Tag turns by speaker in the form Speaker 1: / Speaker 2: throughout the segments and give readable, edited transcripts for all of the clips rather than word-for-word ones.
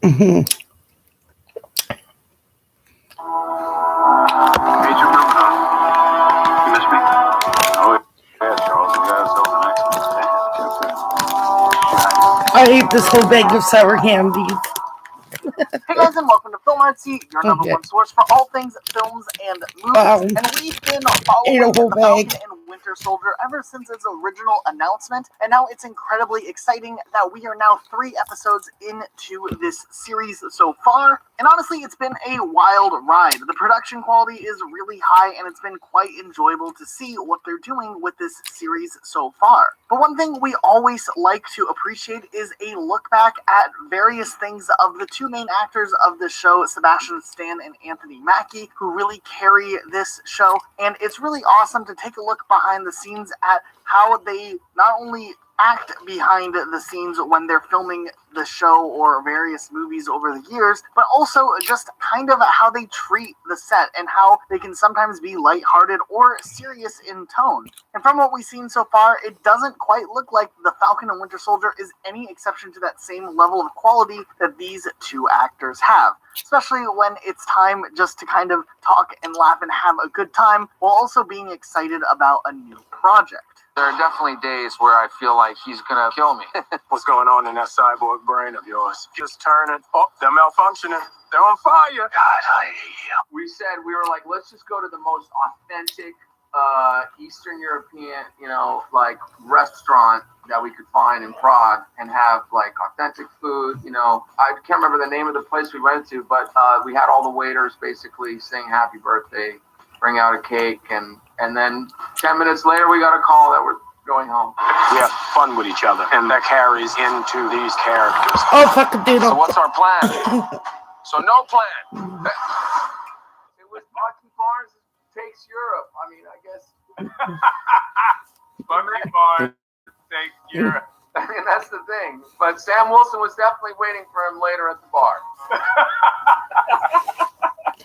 Speaker 1: Mhm.
Speaker 2: Major Meltdown. You miss me? Oh, yeah, Charles. You got yourself an excellent stand.
Speaker 1: I ate this whole bag of sour candy.
Speaker 3: Hey guys, and welcome to Film Artsy, your number
Speaker 1: Okay.
Speaker 3: one source for all things films and movies.
Speaker 1: Wow.
Speaker 3: And we've been
Speaker 1: Ate
Speaker 3: following
Speaker 1: a whole
Speaker 3: The
Speaker 1: bag.
Speaker 3: Falcon and Winter Soldier ever since its original announcement, and now it's incredibly exciting that we are now 3 episodes into this series so far. And honestly, it's been a wild ride. The production quality is really high, and it's been quite enjoyable to see what they're doing with this series so far. But one thing we always like to appreciate is a look back at various things of the two main actors of the show, Sebastian Stan and Anthony Mackie, who really carry this show. And it's really awesome to take a look behind the scenes at how they not only act behind the scenes when they're filming the show or various movies over the years, but also just kind of how they treat the set and how they can sometimes be lighthearted or serious in tone. And from what we've seen so far, it doesn't quite look like The Falcon and Winter Soldier is any exception to that same level of quality that these two actors have, especially when it's time just to kind of talk and laugh and have a good time while also being excited about a new project.
Speaker 4: There are definitely days where I feel like he's gonna kill me.
Speaker 2: What's going on in that cyborg brain of yours? Just turning. Oh, they're malfunctioning. They're on fire. God, I hate you.
Speaker 4: We said, we were like, let's just go to the most authentic Eastern European, like restaurant that we could find in Prague and have like authentic food. I can't remember the name of the place we went to, but we had all the waiters basically sing happy birthday, bring out a cake, and then 10 minutes later we got a call that we're going home.
Speaker 2: We have fun with each other, and that carries into these characters.
Speaker 1: Oh, fuck it, dude.
Speaker 4: So what's our plan? So no plan. It was Bucky Barnes takes Europe. I mean, I guess.
Speaker 2: Bucky Barnes takes Europe.
Speaker 4: I mean, that's the thing. But Sam Wilson was definitely waiting for him later at the bar.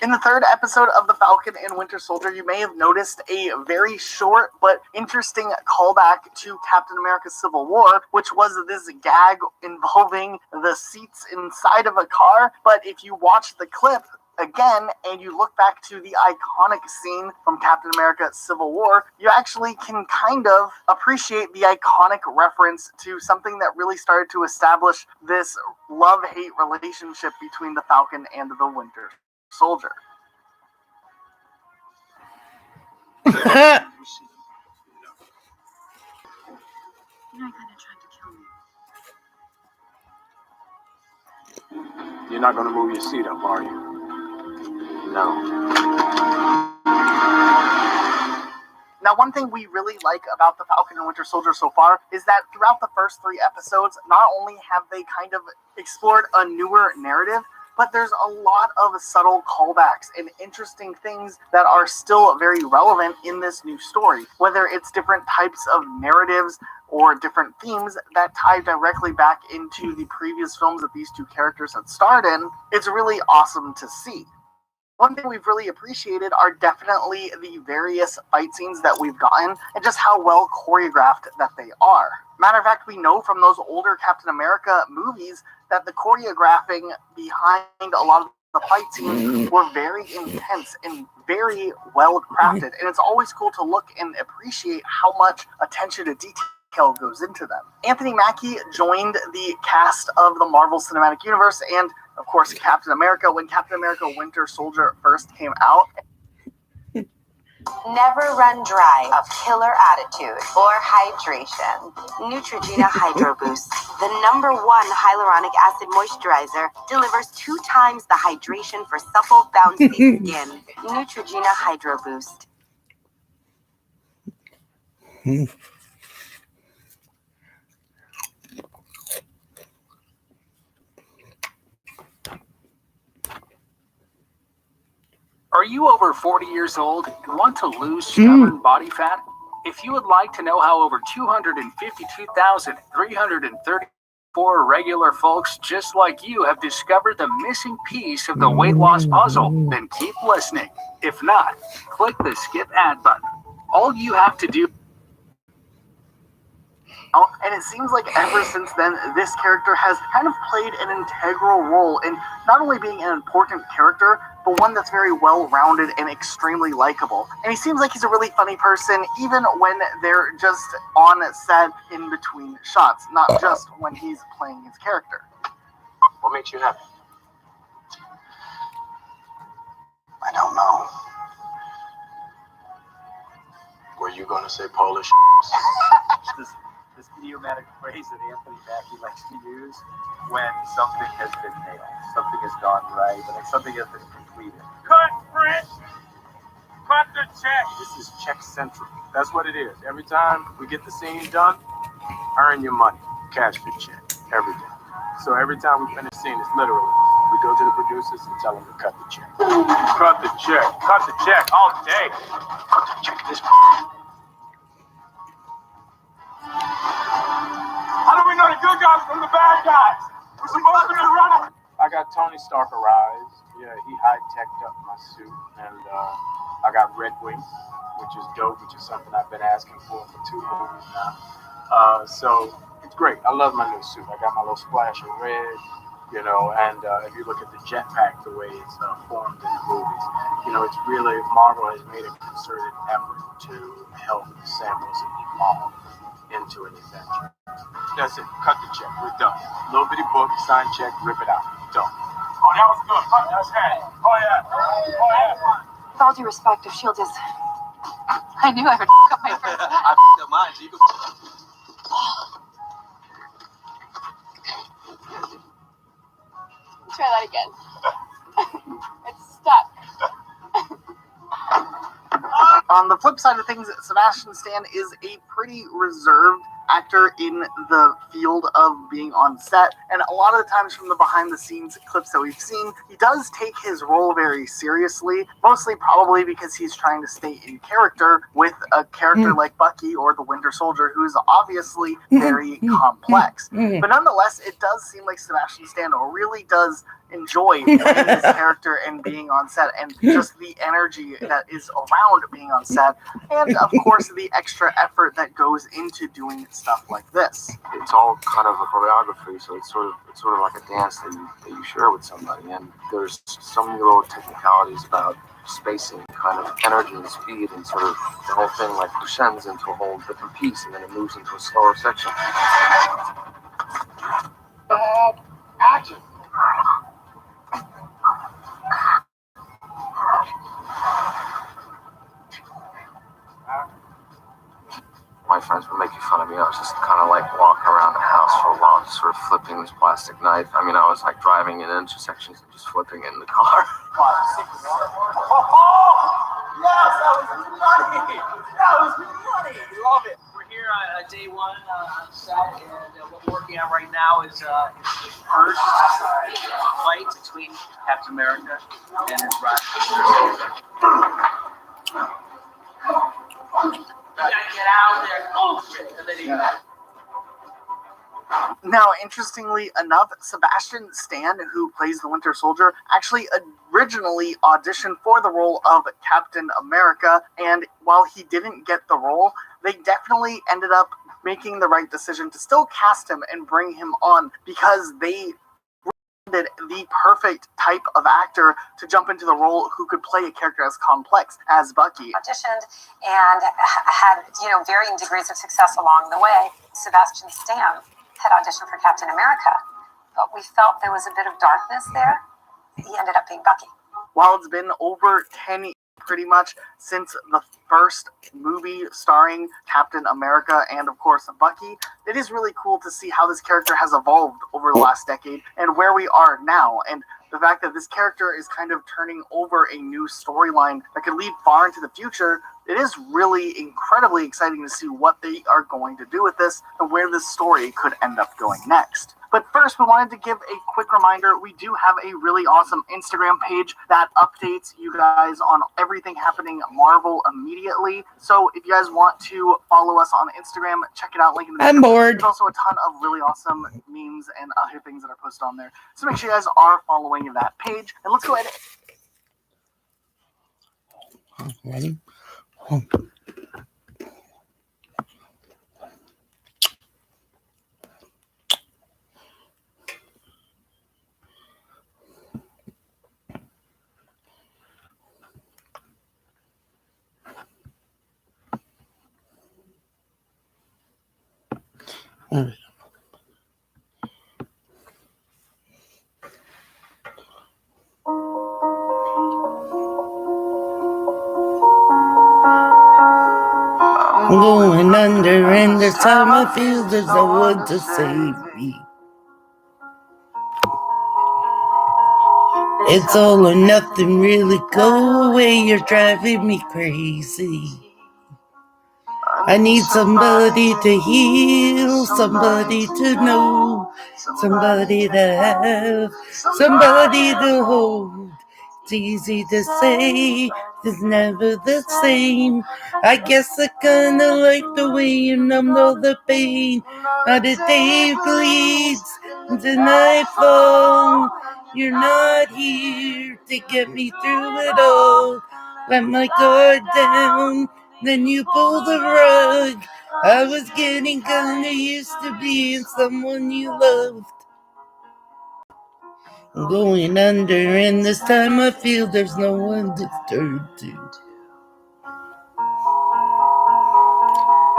Speaker 3: In the 3rd episode of The Falcon and Winter Soldier, you may have noticed a very short but interesting callback to Captain America Civil War, which was this gag involving the seats inside of a car. But if you watch the clip again and you look back to the iconic scene from Captain America Civil War, you actually can kind of appreciate the iconic reference to something that really started to establish this love-hate relationship between the Falcon and the Winter Soldier.
Speaker 5: You know, he kind of tried to kill me.
Speaker 2: You're not going to move your seat up, are you?
Speaker 4: No.
Speaker 3: Now, one thing we really like about The Falcon and Winter Soldier so far is that throughout the first 3 episodes, not only have they kind of explored a newer narrative, but there's a lot of subtle callbacks and interesting things that are still very relevant in this new story. Whether it's different types of narratives or different themes that tie directly back into the previous films that these two characters had starred in, it's really awesome to see. One thing we've really appreciated are definitely the various fight scenes that we've gotten and just how well choreographed that they are. Matter of fact, we know from those older Captain America movies that the choreographing behind a lot of the fight scenes were very intense and very well crafted. And it's always cool to look and appreciate how much attention to detail goes into them. Anthony Mackie joined the cast of the Marvel Cinematic Universe and, of course, Captain America when Captain America Winter Soldier first came out.
Speaker 6: Never run dry of killer attitude or hydration. Neutrogena Hydro Boost, the #1 hyaluronic acid moisturizer, delivers 2 times the hydration for supple, bouncy skin. Neutrogena Hydro Boost.
Speaker 7: Are you over 40 years old and want to lose stubborn body fat? If you would like to know how over 252,334 regular folks just like you have discovered the missing piece of the weight loss puzzle, then keep listening. If not, click the skip ad button. All you have to do
Speaker 3: And it seems like ever since then, this character has kind of played an integral role in not only being an important character, but one that's very well-rounded and extremely likable. And he seems like he's a really funny person, even when they're just on set in between shots, not just when he's playing his character.
Speaker 2: What makes you happy?
Speaker 3: I don't know.
Speaker 2: Were you gonna say Polish?
Speaker 8: This idiomatic phrase that Anthony Mackie likes to use when something has been nailed, something has gone right, when something has been completed.
Speaker 2: Cut, French! Cut the check! This is check central. That's what it is. Every time we get the scene done, earn your money. Cash your check. Every day. So every time we finish scene, it's literally, we go to the producers and tell them to cut the check. Cut the check. Cut the check all day. Cut the check this. How do we know the good guys from the bad guys? We're supposed to be running. I got Tony Stark arrives. Yeah, he high-teched up my suit. And I got Red Wing, which is dope, which is something I've been asking for 2 movies now. So it's great. I love my new suit. I got my little splash of red, you know, and if you look at the jetpack, the way it's formed in the movies, you know, it's really, Marvel has made a concerted effort to help Sam Wilson evolve into an adventure. That's it. Cut the check. We're done. Little bitty book, sign check, rip it out. Done. Oh, that was good. That's right. Oh, yeah. Oh, yeah.
Speaker 5: With all due respect, if S.H.I.E.L.D. is... I knew I would up my first.
Speaker 8: I f***ed up mine, so you can...
Speaker 5: Try that again. It's stuck.
Speaker 3: On the flip side of things, Sebastian Stan is a pretty reserved actor in the field of being on set, and a lot of the times from the behind the scenes clips that we've seen, he does take his role very seriously, mostly probably because he's trying to stay in character with a character like Bucky or the Winter Soldier, who's obviously very complex. But nonetheless, it does seem like Sebastian Stan really does enjoy playing his character and being on set, and just the energy that is around being on set, and of course the extra effort that goes into doing stuff like this.
Speaker 2: It's all kind of a choreography, so it's sort of like a dance that you share with somebody, and there's so many little technicalities about spacing, kind of energy and speed, and sort of the whole thing like crescends into a whole different piece, and then it moves into a slower section. Action! My friends were making fun of me. I was just kind of like walking around the house for a while, just sort of flipping this plastic knife. I mean, I was like driving in intersections and just flipping it in the car.
Speaker 8: Oh, yes, that was funny. That was funny. Love it. We're here on day one on set, and what we're working on right now is the first fight between Captain America and his rival. Gotta get out there. Oh shit! And then he.
Speaker 3: Now, interestingly enough, Sebastian Stan, who plays the Winter Soldier, actually originally auditioned for the role of Captain America, and while he didn't get the role, they definitely ended up making the right decision to still cast him and bring him on, because they the perfect type of actor to jump into the role who could play a character as complex as Bucky.
Speaker 6: Auditioned and had, varying degrees of success along the way. Sebastian Stan had auditioned for Captain America, but we felt there was a bit of darkness there. He ended up being Bucky.
Speaker 3: While it's been over 10 years pretty much since the first movie starring Captain America and of course Bucky, it is really cool to see how this character has evolved over the last decade and where we are now, and the fact that this character is kind of turning over a new storyline that could lead far into the future. It is really incredibly exciting to see what they are going to do with this and where this story could end up going next. But first, we wanted to give a quick reminder. We do have a really awesome Instagram page that updates you guys on everything happening Marvel immediately. So if you guys want to follow us on Instagram, check it out. Link in the description.
Speaker 1: I'm bored.
Speaker 3: There's also a ton of really awesome memes and other things that are posted on there. So make sure you guys are following that page. And let's go ahead.
Speaker 1: Ready? I'm going under, and this time I feel there's no one to save me. It's all or nothing, really. Go away, you're driving me crazy. I need somebody to heal, somebody to know, somebody to have, somebody to hold. It's easy to say, it's never the same. I guess I kinda like the way you numb all the pain. Now the day bleeds into nightfall. You're not here to get me through it all. Let my guard down, then you pull the rug. I was getting kinda used to being someone you loved. I'm going under, and this time I feel there's no one to turn to.